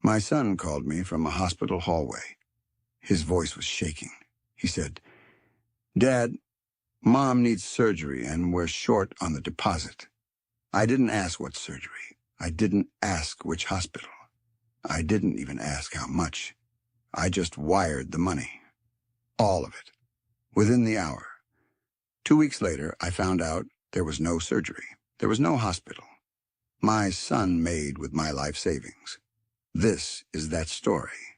My son called me from a hospital hallway. His voice was shaking. He said, "Dad, Mom needs surgery and we're short on the deposit." I didn't ask what surgery. I didn't ask which hospital. I didn't even ask how much. I just wired the money. All of it. Within the hour. 2 weeks later, I found out there was no surgery. There was no hospital. My son made with my life savings. This is that story.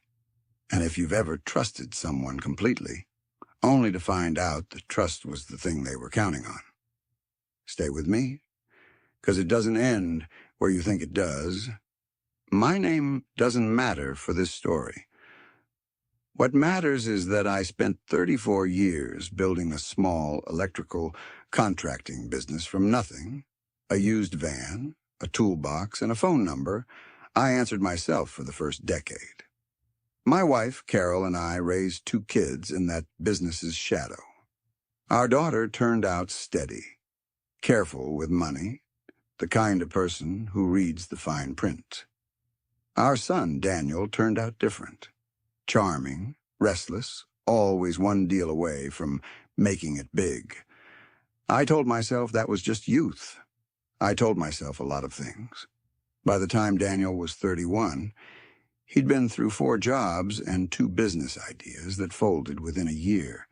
And if you've ever trusted someone completely, only to find out that trust was the thing they were counting on. Stay with me, because it doesn't end where you think it does. My name doesn't matter for this story. What matters is that I spent 34 years building a small electrical contracting business from nothing, a used van, a toolbox, and a phone number. I answered myself for the first decade. My wife, Carol, and I raised 2 kids in that business's shadow. Our daughter turned out steady, careful with money, the kind of person who reads the fine print. Our son, Daniel, turned out different. Charming, restless, always one deal away from making it big. I told myself that was just youth. I told myself a lot of things. By the time Daniel was 31, he'd been through 4 jobs and 2 business ideas that folded within a year.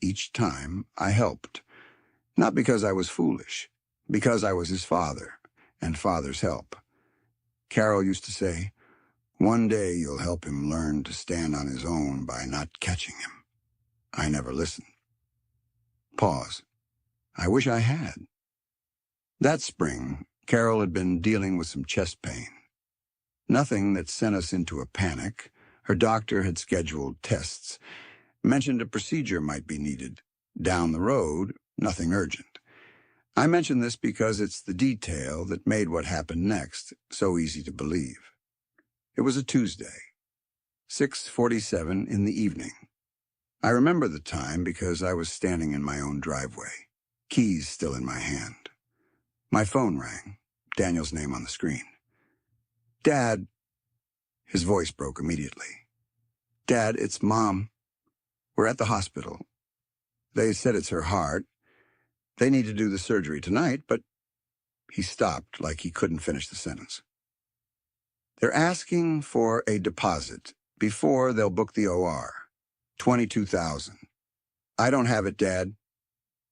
Each time, I helped. Not because I was foolish, because I was his father, and fathers help. Carol used to say, "One day you'll help him learn to stand on his own by not catching him." I never listened. Pause. I wish I had. That spring, Carol had been dealing with some chest pain. Nothing that sent us into a panic. Her doctor had scheduled tests, mentioned a procedure might be needed. Down the road, nothing urgent. I mention this because it's the detail that made what happened next so easy to believe. It was a Tuesday, 6:47 in the evening. I remember the time because I was standing in my own driveway, keys still in my hand. My phone rang, Daniel's name on the screen. "Dad," his voice broke immediately. "Dad, it's Mom. We're at the hospital. They said it's her heart. They need to do the surgery tonight, but..." He stopped like he couldn't finish the sentence. "They're asking for a deposit before they'll book the OR. $22,000. I don't have it, Dad.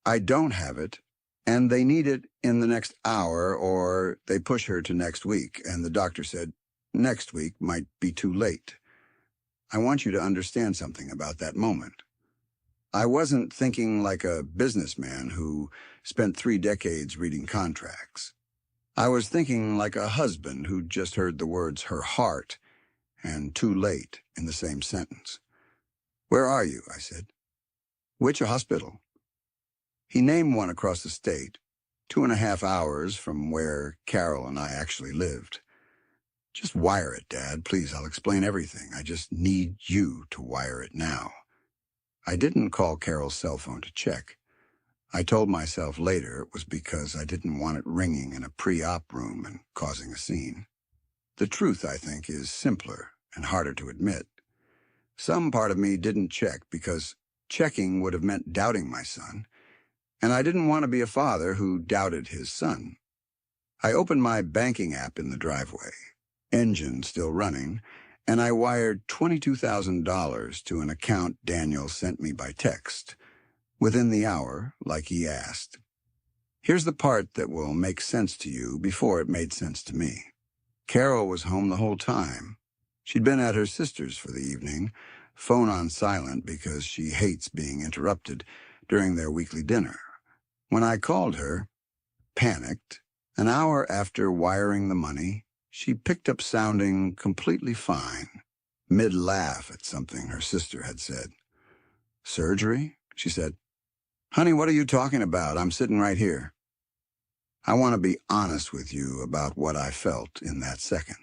I don't have it, and they need it in the next hour or they push her to next week, and the doctor said next week might be too late." I want you to understand something about that moment. I wasn't thinking like a businessman who spent 3 decades reading contracts. I was thinking like a husband who'd just heard the words "her heart" and "too late" in the same sentence. "Where are you?" I said. "Which hospital?" He named one across the state, 2.5 hours from where Carol and I actually lived. "Just wire it, Dad. Please, I'll explain everything. I just need you to wire it now." I didn't call Carol's cell phone to check. I told myself later it was because I didn't want it ringing in a pre-op room and causing a scene. The truth, I think, is simpler and harder to admit. Some part of me didn't check because checking would have meant doubting my son, and I didn't want to be a father who doubted his son. I opened my banking app in the driveway, engine still running, and I wired $22,000 to an account Daniel sent me by text, within the hour, like he asked. Here's the part that will make sense to you before it made sense to me. Carol was home the whole time. She'd been at her sister's for the evening, phone on silent because she hates being interrupted during their weekly dinner. When I called her, panicked, an hour after wiring the money, she picked up sounding completely fine, mid-laugh at something her sister had said. "Surgery?" she said. "Honey, what are you talking about? I'm sitting right here." I want to be honest with you about what I felt in that second.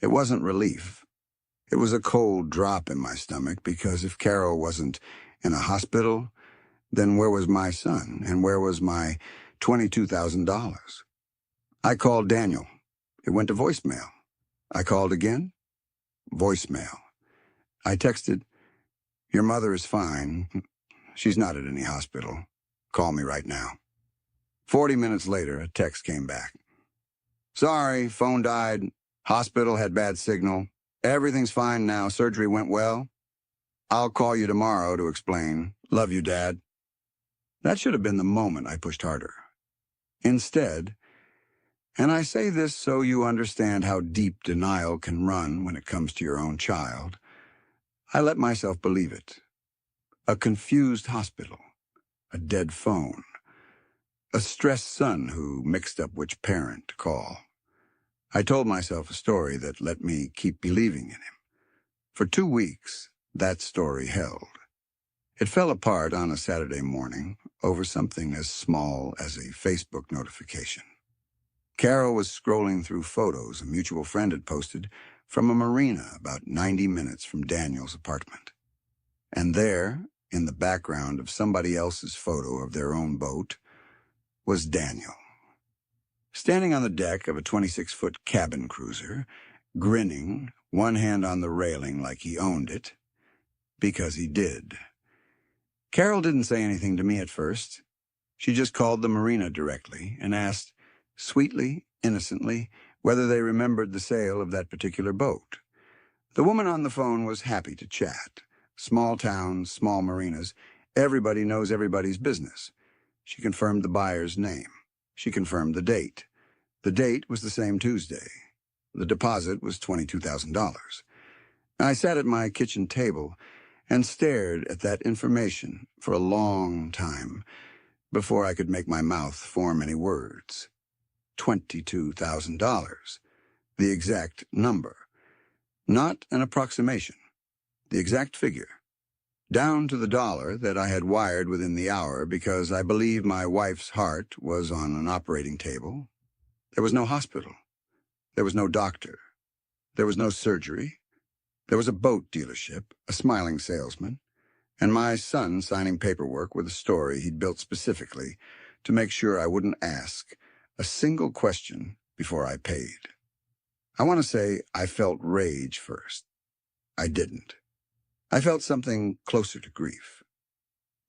It wasn't relief. It was a cold drop in my stomach because if Carol wasn't in a hospital, then where was my son and where was my $22,000? I called Daniel. It went to voicemail. I called again. voicemail. I texted, "Your mother is fine. She's not at any hospital. Call me right now." 40 minutes later, a text came back. "Sorry, phone died. Hospital had bad signal. Everything's fine now. Surgery went well. I'll call you tomorrow to explain. Love you, Dad." That should have been the moment I pushed harder. Instead, and I say this so you understand how deep denial can run when it comes to your own child, I let myself believe it. A confused hospital, a dead phone, a stressed son who mixed up which parent to call. I told myself a story that let me keep believing in him. For 2 weeks, that story held. It fell apart on a Saturday morning over something as small as a Facebook notification. Carol was scrolling through photos a mutual friend had posted from a marina about 90 minutes from Daniel's apartment. And there, in the background of somebody else's photo of their own boat, was Daniel. Standing on the deck of a 26-foot cabin cruiser, grinning, one hand on the railing like he owned it, because he did. Carol didn't say anything to me at first. She just called the marina directly and asked, sweetly, innocently, whether they remembered the sale of that particular boat. The woman on the phone was happy to chat. Small towns, small marinas, everybody knows everybody's business. She confirmed the buyer's name. She confirmed the date. The date was the same Tuesday. The deposit was $22,000. I sat at my kitchen table and stared at that information for a long time before I could make my mouth form any words. $22,000. The exact number. Not an approximation. The exact figure. Down to the dollar that I had wired within the hour because I believe my wife's heart was on an operating table. There was no hospital. There was no doctor. There was no surgery. There was a boat dealership, a smiling salesman, and my son signing paperwork with a story he'd built specifically to make sure I wouldn't ask a single question before I paid. I want to say I felt rage first. I didn't. I felt something closer to grief.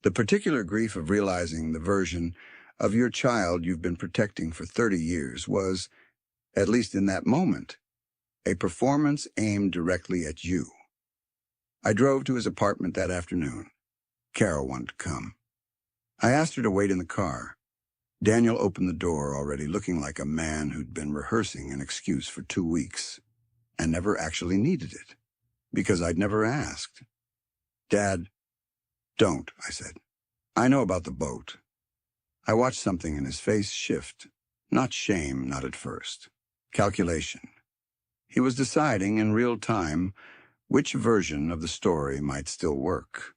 The particular grief of realizing the version of your child you've been protecting for 30 years was, at least in that moment, a performance aimed directly at you. I drove to his apartment that afternoon. Carol wanted to come. I asked her to wait in the car. Daniel opened the door already looking like a man who'd been rehearsing an excuse for 2 weeks and never actually needed it, because I'd never asked. "Dad, don't," I said. "I know about the boat." I watched something in his face shift. Not shame, not at first. Calculation. He was deciding in real time which version of the story might still work.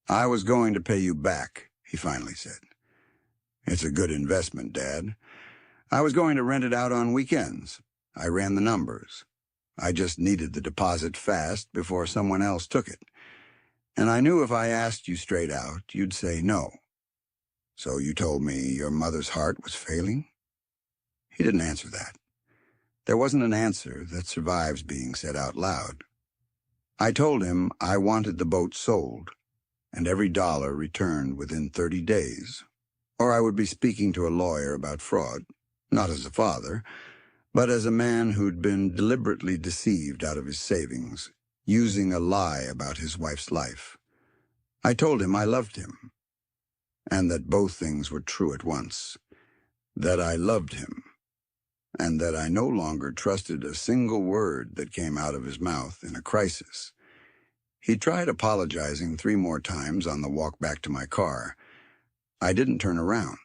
"I was going to pay you back," he finally said. "It's a good investment, Dad. I was going to rent it out on weekends. I ran the numbers. I just needed the deposit fast before someone else took it. And I knew if I asked you straight out, you'd say no. So you told me your mother's heart was failing?" He didn't answer that. There wasn't an answer that survives being said out loud. I told him I wanted the boat sold, and every dollar returned within 30 days, or I would be speaking to a lawyer about fraud, not as a father, but as a man who'd been deliberately deceived out of his savings, using a lie about his wife's life. I told him I loved him, and that both things were true at once, that I loved him, and that I no longer trusted a single word that came out of his mouth in a crisis. He tried apologizing 3 more times on the walk back to my car. I didn't turn around.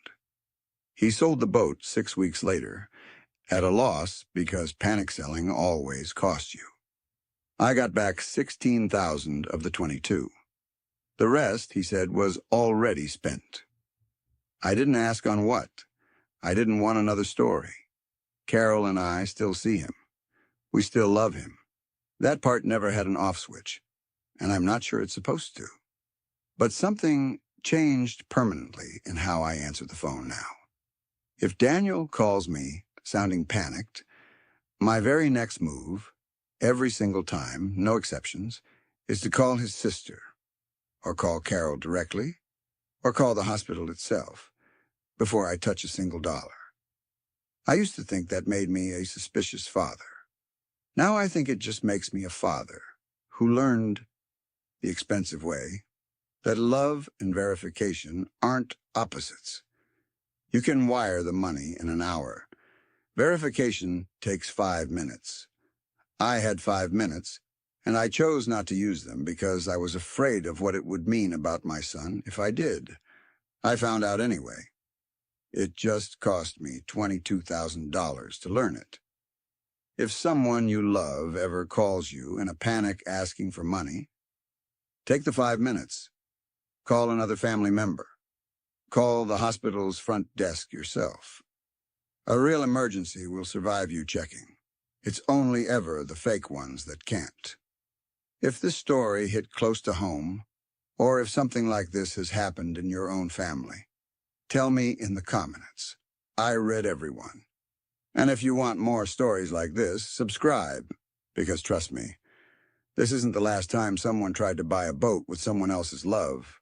He sold the boat 6 weeks later, at a loss because panic selling always costs you. I got back $16,000 of the 22. The rest, he said, was already spent. I didn't ask on what. I didn't want another story. Carol and I still see him. We still love him. That part never had an off switch, and I'm not sure it's supposed to. But something changed permanently in how I answer the phone now. If Daniel calls me, sounding panicked, my very next move, every single time, no exceptions, is to call his sister, or call Carol directly, or call the hospital itself, before I touch a single dollar. I used to think that made me a suspicious father. Now I think it just makes me a father who learned, the expensive way, that love and verification aren't opposites. You can wire the money in an hour. Verification takes 5 minutes. I had 5 minutes, and I chose not to use them because I was afraid of what it would mean about my son if I did. I found out anyway. It just cost me $22,000 to learn it. If someone you love ever calls you in a panic asking for money, take the 5 minutes. Call another family member. Call the hospital's front desk yourself. A real emergency will survive you checking. It's only ever the fake ones that can't. If this story hit close to home, or if something like this has happened in your own family, tell me in the comments. I read every one. And if you want more stories like this, subscribe, because trust me, this isn't the last time someone tried to buy a boat with someone else's love.